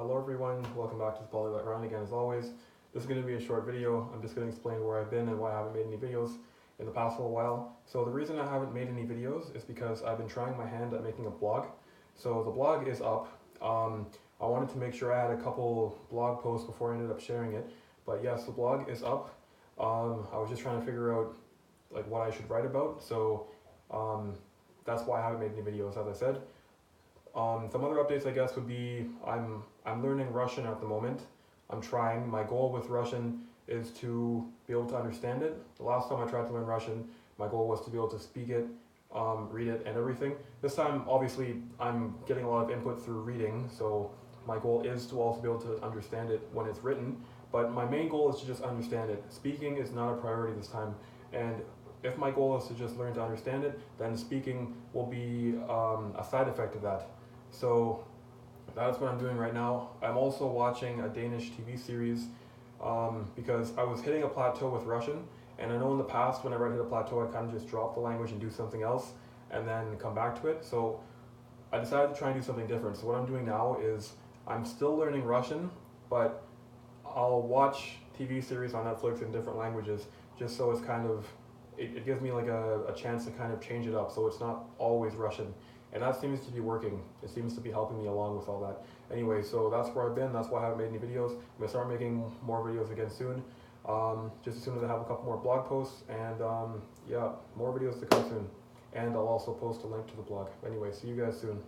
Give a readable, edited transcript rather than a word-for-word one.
Hello everyone, welcome back to the Polyglot Round again as always. This is going to be a short video. I'm just going to explain where I've been and why I haven't made any videos in the past little while. So the reason I haven't made any videos is because I've been trying my hand at making a blog. So the blog is up. I wanted to make sure I had a couple blog posts before I ended up sharing it. But yes, the blog is up. I was just trying to figure out like what I should write about. So that's why I haven't made any videos, as I said. Some other updates I guess would be I'm learning Russian at the moment. I'm trying. My goal with Russian is to be able to understand it. The last time I tried to learn Russian, my goal was to be able to speak it, read it, and everything. This time, obviously, I'm getting a lot of input through reading, so my goal is to also be able to understand it when it's written. But my main goal is to just understand it. Speaking is not a priority this time, and if my goal is to just learn to understand it, then speaking will be a side effect of that. So that's what I'm doing right now. I'm also watching a Danish TV series because I was hitting a plateau with Russian, and I know in the past whenever I hit a plateau I kind of just drop the language and do something else and then come back to it. So I decided to try and do something different. So what I'm doing now is I'm still learning Russian, but I'll watch TV series on Netflix in different languages just so it's kind of, it gives me like a chance to kind of change it up so it's not always Russian. And that seems to be working. It seems to be helping me along with all that. Anyway, so that's where I've been. That's why I haven't made any videos. I'm going to start making more videos again soon. Just as soon as I have a couple more blog posts. And yeah, more videos to come soon. And I'll also post a link to the blog. Anyway, see you guys soon.